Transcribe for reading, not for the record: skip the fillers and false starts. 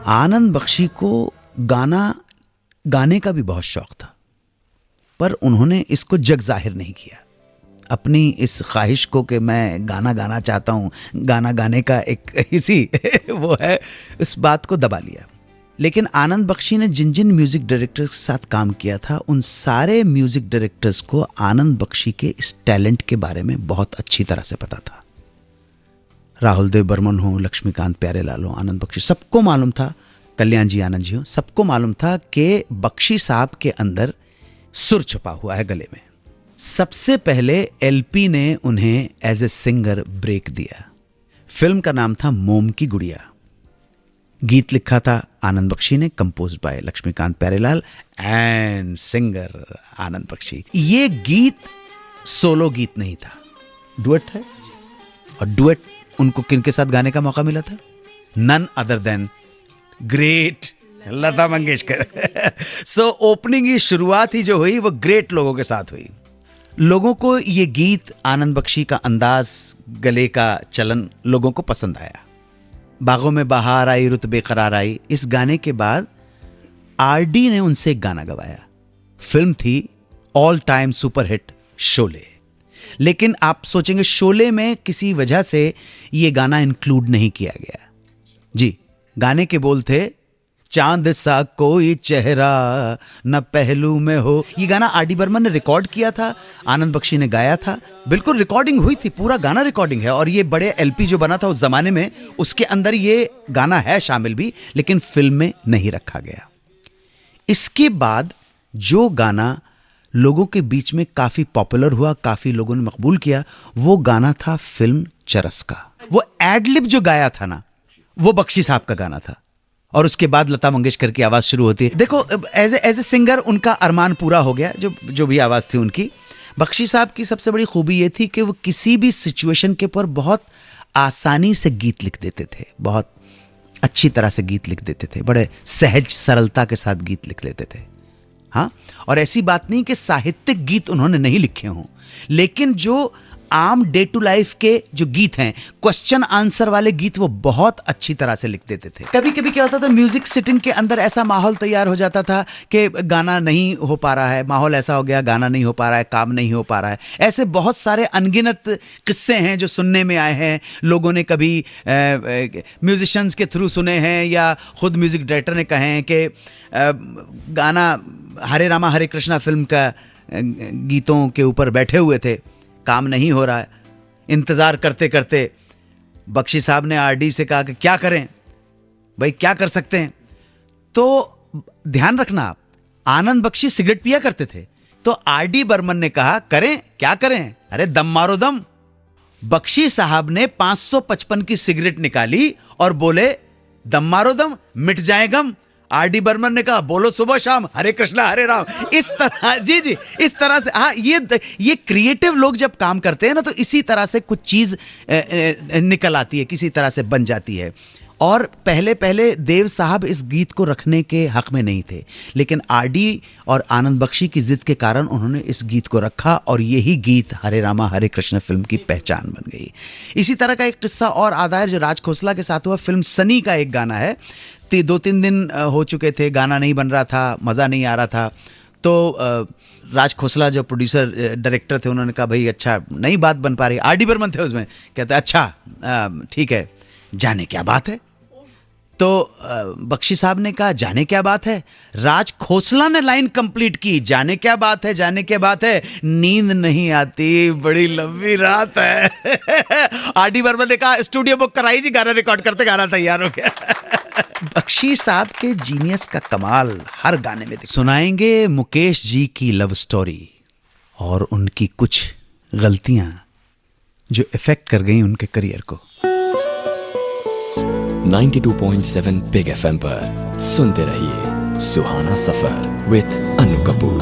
आनंद बख्शी को गाने का भी बहुत शौक था, पर उन्होंने इसको जग जाहिर नहीं किया। अपनी इस ख्वाहिश को कि मैं गाना गाना चाहता हूँ, गाना गाने का एक इसी वो है, इस बात को दबा लिया। लेकिन आनंद बख्शी ने जिन जिन म्यूज़िक डायरेक्टर्स के साथ काम किया था, उन सारे म्यूज़िक डायरेक्टर्स को आनंद बख्शी के इस टैलेंट के बारे में बहुत अच्छी तरह से पता था। राहुल देव बर्मन हो, लक्ष्मीकांत प्यारेलाल हो, आनंद बख्शी, सबको मालूम था, कल्याण जी आनंद जी हो, सबको मालूम था कि बख्शी साहब के अंदर सुर छुपा हुआ है गले में। सबसे पहले एलपी ने उन्हें एज ए सिंगर ब्रेक दिया। फिल्म का नाम था मोम की गुड़िया। गीत लिखा था आनंद बख्शी ने, composed by Laxmikant Pyarelal and singer Anand Bakshi. ये गीत सोलो गीत नहीं था, डुएट था। और डुएट उनको किनके साथ गाने का मौका मिला था? None other than great Lata Mangeshkar. So opening की शुरुआत ही जो हुई वो ग्रेट लोगों के साथ हुई। लोगों को ये गीत, आनंद बख्शी का अंदाज, गले का चलन लोगों को पसंद आया। बागों में बहार आई, रुत बेकरार आई, इस गाने के बाद आरडी ने उनसे एक गाना गवाया। फिल्म थी ऑल टाइम सुपरहिट शोले। लेकिन आप सोचेंगे शोले में किसी वजह से ये गाना इंक्लूड नहीं किया गया। जी, गाने के बोल थे, चांद सा कोई चेहरा न पहलू में हो। ये गाना आरडी बर्मन ने रिकॉर्ड किया था, आनंद बख्शी ने गाया था। बिल्कुल रिकॉर्डिंग हुई थी, पूरा गाना रिकॉर्डिंग है। और ये बड़े एलपी जो बना था उस जमाने में, उसके अंदर ये गाना है शामिल भी, लेकिन फिल्म में नहीं रखा गया। इसके बाद जो गाना लोगों के बीच में काफी पॉपुलर हुआ, काफी लोगों ने मकबूल किया, वो गाना था फिल्म चरस का। वो एडलिब जो गाया था ना, वो बख्शी साहब का गाना था। और उसके बाद लता मंगेशकर की आवाज शुरू होती है। देखो, एज ए सिंगर उनका अरमान पूरा हो गया, जो भी आवाज थी उनकी। बख्शी साहब की सबसे बड़ी खूबी ये थी कि वो किसी भी सिचुएशन के ऊपर बहुत आसानी से गीत लिख देते थे, बहुत अच्छी तरह से गीत लिख देते थे, बड़े सहज सरलता के साथ गीत लिख लेते थे। हाँ, और ऐसी बात नहीं कि साहित्यिक गीत उन्होंने नहीं लिखे हों, लेकिन जो आम डे टू लाइफ के जो गीत हैं, क्वेश्चन आंसर वाले गीत, वो बहुत अच्छी तरह से लिख देते थे। कभी कभी क्या होता था, म्यूजिक सिटिंग के अंदर ऐसा माहौल तैयार हो जाता था कि गाना नहीं हो पा रहा है, माहौल ऐसा हो गया, गाना नहीं हो पा रहा है, काम नहीं हो पा रहा है। ऐसे बहुत सारे अनगिनत किस्से हैं जो सुनने में आए हैं। लोगों ने कभी म्यूजिशियंस के थ्रू सुने हैं, या खुद म्यूजिक डायरेक्टर ने कहे हैं कि गाना हरे रामा हरे कृष्णा फिल्म का गीतों के ऊपर बैठे हुए थे, काम नहीं हो रहा है। इंतजार करते करते बख्शी साहब ने आरडी से कहा कि क्या करें भाई, क्या कर सकते हैं। तो ध्यान रखना आप, आनंद बख्शी सिगरेट पिया करते थे, तो आरडी बर्मन ने कहा करें, क्या करें, अरे दम मारो दम। बख्शी साहब ने 555 की सिगरेट निकाली और बोले दम मारो दम, मिट जाए गम। आरडी बर्मन ने कहा बोलो सुबह शाम हरे कृष्णा हरे राम। इस तरह, जी जी, इस तरह से। हाँ, ये क्रिएटिव लोग जब काम करते हैं ना, तो इसी तरह से कुछ चीज निकल आती है, किसी तरह से बन जाती है। और पहले पहले देव साहब इस गीत को रखने के हक में नहीं थे, लेकिन आरडी और आनंद बख्शी की जिद के कारण उन्होंने इस गीत को रखा, और यही गीत हरे रामा हरे कृष्ण फिल्म की पहचान बन गई। इसी तरह का एक किस्सा और आधा है जो राज खोसला के साथ हुआ। फिल्म सनी का एक गाना है, 2-3 दिन हो चुके थे, गाना नहीं बन रहा था, मज़ा नहीं आ रहा था। तो राज खोसला जो प्रोड्यूसर डायरेक्टर थे, उन्होंने कहा भाई अच्छा नहीं बात बन पा रही। आरडी बर्मन थे उसमें, कहते अच्छा ठीक है, जाने क्या बात है। तो बख्शी साहब ने कहा जाने क्या बात है। राज खोसला ने लाइन कंप्लीट की, जाने क्या बात है, जाने क्या बात है, नींद नहीं आती, बड़ी लंबी रात है। आरडी बर्मन ने कहा स्टूडियो बुक कराई जी, गाना रिकॉर्ड करते, गाना तैयार हो गया। बख्शी साहब के जीनियस का कमाल हर गाने में सुनाएंगे। मुकेश जी की लव स्टोरी और उनकी कुछ गलतियां जो इफेक्ट कर गई उनके करियर को। 92.7 बिग FM पर सुनते रहिए सुहाना सफर विद अनु कपूर।